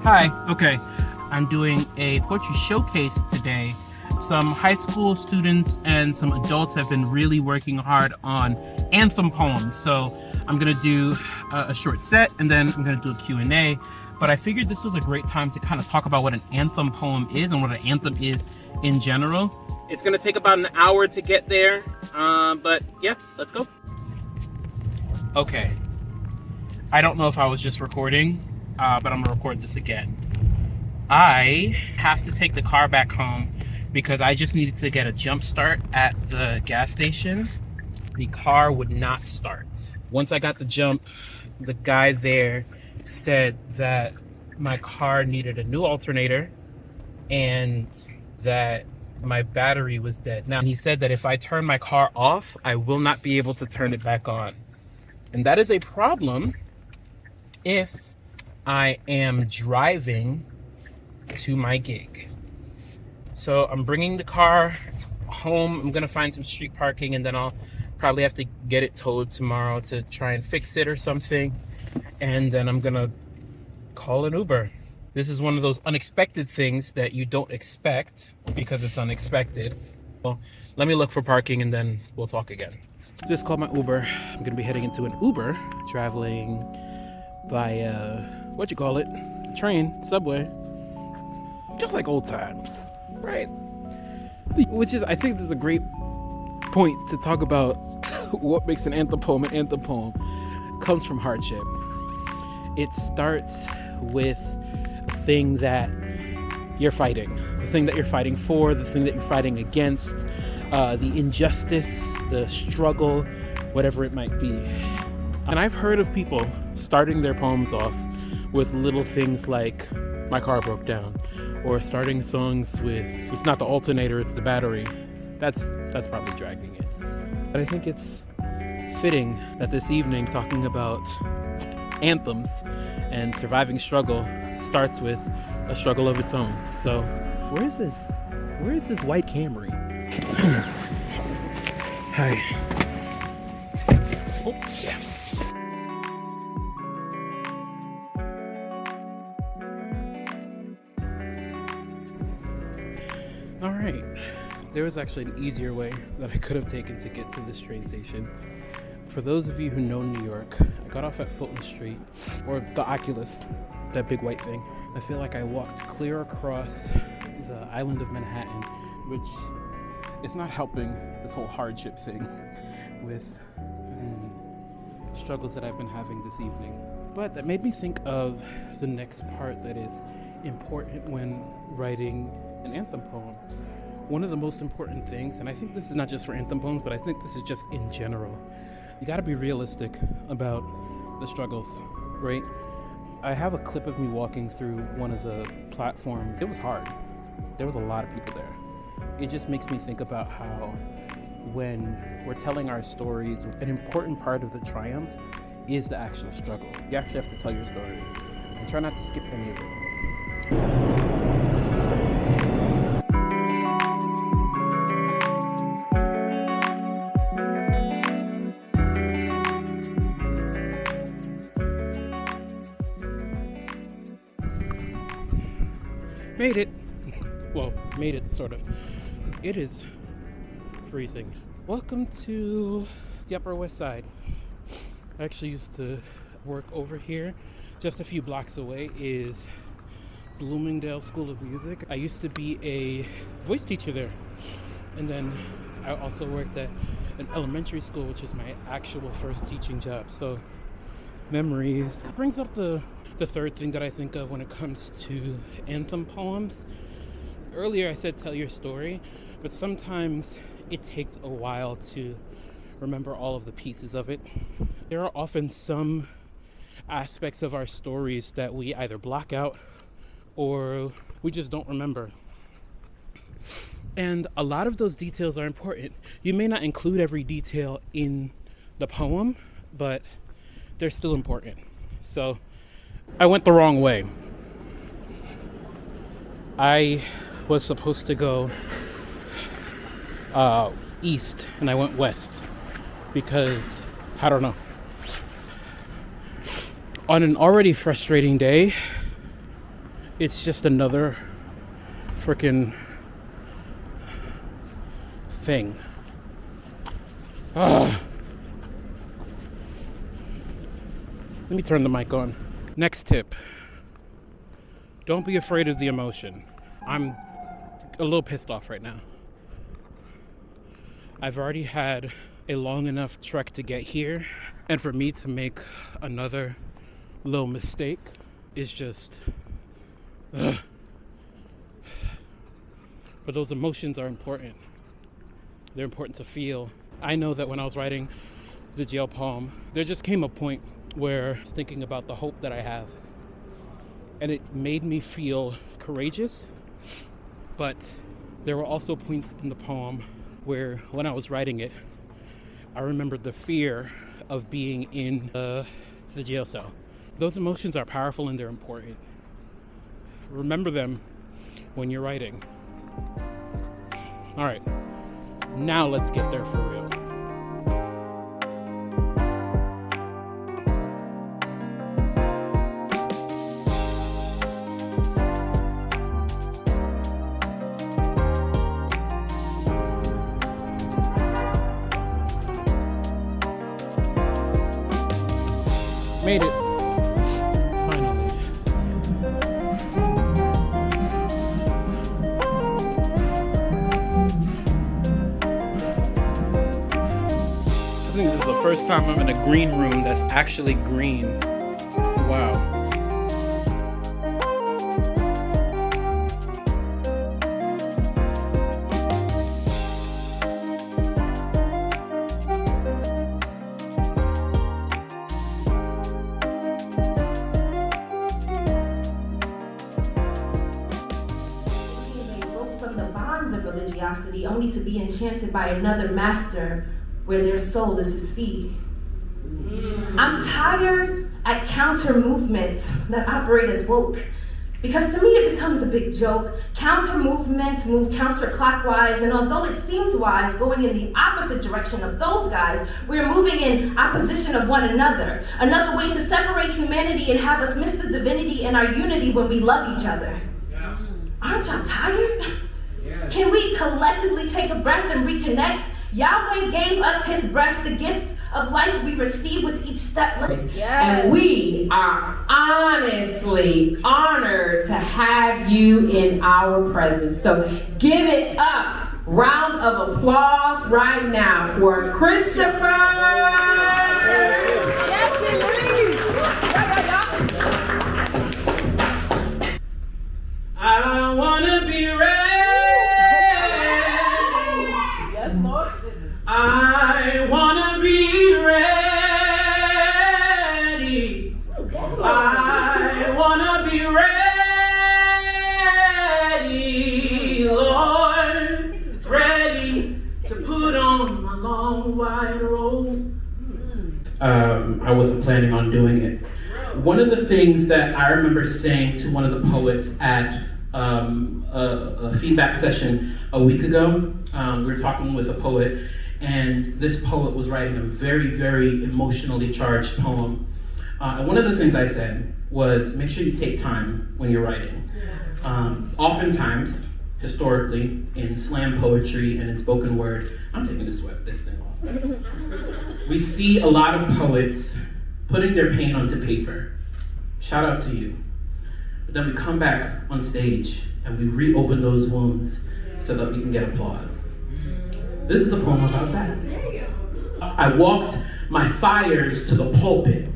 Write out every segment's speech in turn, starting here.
Hi, okay. I'm doing a poetry showcase today. Some high school students and some adults have been really working hard on anthem poems. So I'm gonna do a short set and then I'm gonna do a Q&A. But I figured this was a great time to kind of talk about what an anthem poem is and what an anthem is in general. It's gonna take about an hour to get there, but yeah, let's go. Okay, I don't know if I was just recording, but I'm gonna record this again. I have to take the car back home because I just needed to get a jump start at the gas station. The car would not start. Once I got the jump, the guy there said that my car needed a new alternator and that my battery was dead. Now, he said that if I turn my car off, I will not be able to turn it back on. And that is a problem if I am driving to my gig. So I'm bringing the car home. I'm gonna find some street parking and then I'll probably have to get it towed tomorrow to try and fix it or something. And then I'm gonna call an Uber. This is one of those unexpected things that you don't expect because it's unexpected. Well, let me look for parking and then we'll talk again. Just called my Uber. I'm gonna be heading into an Uber, traveling by train, subway, just like old times, right? Which is, I think this is a great point to talk about what makes an anthem poem an anthem poem. Comes from hardship. It starts with the thing that you're fighting, the thing that you're fighting for, the thing that you're fighting against, the injustice, the struggle, whatever it might be. And I've heard of people starting their poems off with little things like, my car broke down, or starting songs with, it's not the alternator, it's the battery. That's probably dragging it. But I think it's fitting that this evening, talking about anthems and surviving struggle, starts with a struggle of its own. So, where is this white Camry? Hi. Oh, yeah. All right, there was actually an easier way that I could have taken to get to this train station. For those of you who know New York, I got off at Fulton Street, or the Oculus, that big white thing. I feel like I walked clear across the island of Manhattan, which is not helping this whole hardship thing with the struggles that I've been having this evening. But that made me think of the next part that is important when writing an anthem poem. One of the most important things, and I think this is not just for anthem poems, but I think this is just in general, you gotta be realistic about the struggles, right? I have a clip of me walking through one of the platforms. It was hard. There was a lot of people there. It just makes me think about how when we're telling our stories, an important part of the triumph is the actual struggle. You actually have to tell your story and try not to skip any of it. Made it. Well, made it, sort of. It is freezing. Welcome to the Upper West Side. I actually used to work over here. Just a few blocks away is Bloomingdale School of Music. I used to be a voice teacher there. And then I also worked at an elementary school, which is my actual first teaching job. So memories. It brings up the third thing that I think of when it comes to anthem poems. Earlier I said tell your story, but sometimes it takes a while to remember all of the pieces of it. There are often some aspects of our stories that we either block out or we just don't remember. And a lot of those details are important. You may not include every detail in the poem, but they're still important. So I went the wrong way. I was supposed to go east and I went west because, I don't know. On an already frustrating day, It's just another freaking thing. Ugh. Let me turn the mic on. Next tip. Don't be afraid of the emotion. I'm a little pissed off right now. I've already had a long enough trek to get here, and for me to make another little mistake is just... Ugh. But those emotions are important. They're important to feel. I know that when I was writing the jail poem, there just came a point where I was thinking about the hope that I have. And it made me feel courageous. But there were also points in the poem where when I was writing it, I remembered the fear of being in the jail cell. Those emotions are powerful and they're important. Remember them when you're writing. All right, now let's get there for real. Made it. Finally. I think this is the first time I'm in a green room that's actually green. Wow. Religiosity only to be enchanted by another master where their soul is his feet. I'm tired at counter movements that operate as woke, because to me it becomes a big joke. Counter movements move counterclockwise, and although it seems wise going in the opposite direction of those guys, we're moving in opposition of one another. Another way to separate humanity and have us miss the divinity and our unity when we love each other. Yeah. Aren't y'all tired? Can we collectively take a breath and reconnect? Yahweh gave us his breath, the gift of life we receive with each step. Yes. And we are honestly honored to have you in our presence. So give it up. Round of applause right now for Christopher. Yes, I wanna be ready. I wanna be ready. I wanna be ready, Lord, ready to put on my long white robe. I wasn't planning on doing it. One of the things that I remember saying to one of the poets at a feedback session a week ago, we were talking with a poet, and this poet was writing a very, very emotionally charged poem. And one of the things I said was, make sure you take time when you're writing. Oftentimes, historically, in slam poetry and in spoken word, I'm taking this thing off. We see a lot of poets putting their pain onto paper. Shout out to you. But then we come back on stage and we reopen those wounds so that we can get applause. This is a poem about that. I walked my fires to the pulpit,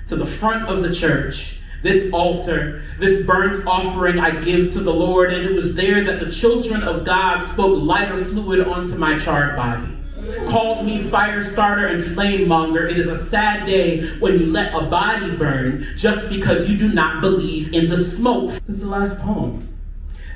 to the front of the church, this altar, this burnt offering I give to the Lord, and it was there that the children of God spoke lighter fluid onto my charred body. Called me fire starter and flame monger. It is a sad day when you let a body burn just because you do not believe in the smoke. This is the last poem.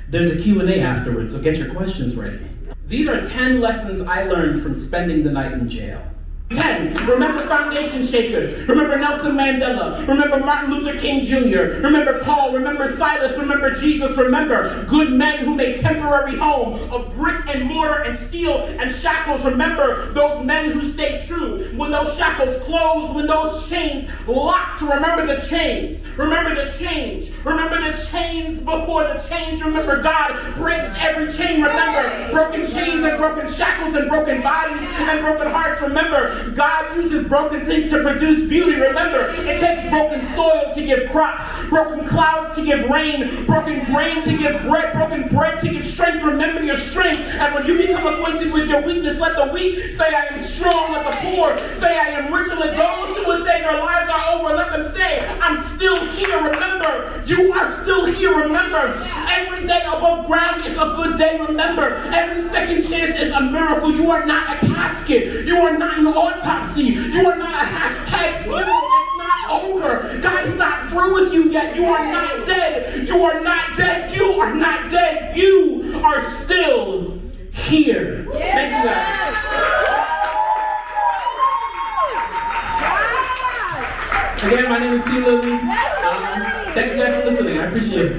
There's a Q&A afterwards, so get your questions ready. These are 10 lessons I learned from spending the night in jail. 10. Remember foundation shakers. Remember Nelson Mandela. Remember Martin Luther King Jr. Remember Paul. Remember Silas. Remember Jesus. Remember good men who made temporary home of brick and mortar and steel and shackles. Remember those men who stayed true when those shackles closed, when those chains locked. Remember the chains. Remember the change. Remember the chains before the change. Remember God breaks every chain. Remember broken chains and broken shackles and broken bodies and broken hearts. Remember God uses broken things to produce beauty. Remember, it takes broken soil to give crops, broken clouds to give rain, broken grain to give bread, broken bread to give strength. Remember your strength. And when you become acquainted with your weakness, let the weak say, I am strong. Let the poor say, I am rich. And let those who would say their lives are over, let them say, I'm still here. Remember, you are still here. Remember, every day above ground is a good day. Remember, every second chance is a miracle. You are not a casket. You are not an autopsy. You are not a hashtag funeral. It's not over. God is not through with you yet. You are not dead. You are not dead. You are not dead. You are still here. Thank you, guys. Again, my name is Lilley. Thank you guys for listening. I appreciate it.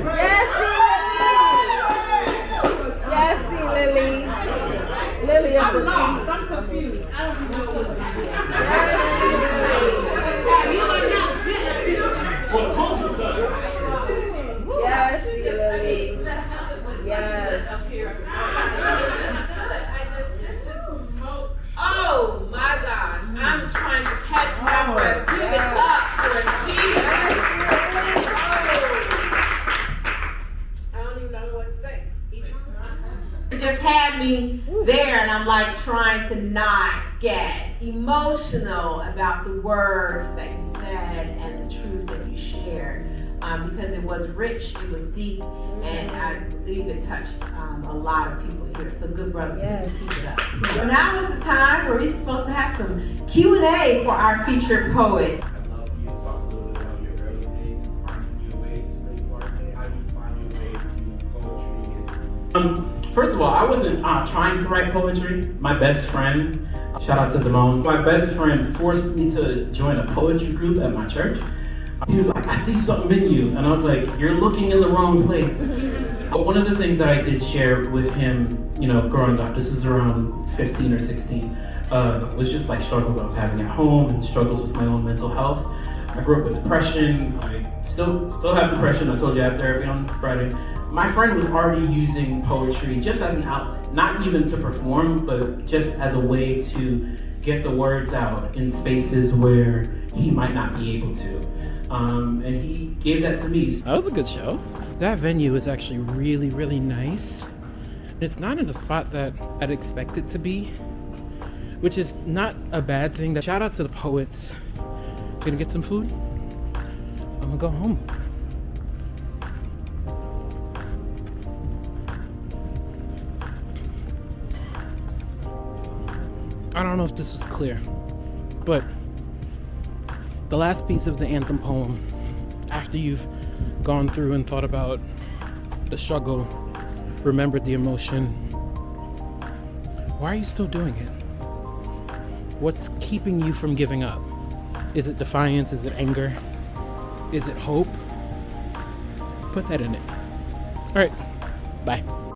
Yes, Lilley. Lilley, I'm lost. I'm confused. I don't know what's Yes, Lilley. Yes. Oh my gosh, I'm just trying to catch my breath. Give it up for Steve. I don't even know what to say. It just had me there, and I'm like trying to not get emotional about the words that you said and the truth that you shared. Because it was rich, it was deep, and I believe it touched a lot of people here. So good brother, please keep it up. So now is the time where we're supposed to have some Q&A for our featured poets. I'd love for you to talk a little bit about your early days and finding your way to make art. How do you find your way to poetry? First of all, I wasn't trying to write poetry. My best friend, shout out to Damone, my best friend forced me to join a poetry group at my church. He was like, I see something in you. And I was like, you're looking in the wrong place. But one of the things that I did share with him, growing up, this is around 15 or 16, was just like struggles I was having at home and struggles with my own mental health. I grew up with depression. I still have depression. I told you I have therapy on Friday. My friend was already using poetry just as an outlet, not even to perform, but just as a way to get the words out in spaces where he might not be able to. And he gave that to me. That was a good show. That venue is actually really, really nice. It's not in a spot that I'd expect it to be, which is not a bad thing. Shout out to the poets. Gonna get some food. I'm gonna go home. I don't know if this was clear, but the last piece of the Anthem poem, after you've gone through and thought about the struggle, remembered the emotion, why are you still doing it? What's keeping you from giving up? Is it defiance? Is it anger? Is it hope? Put that in it. All right, bye.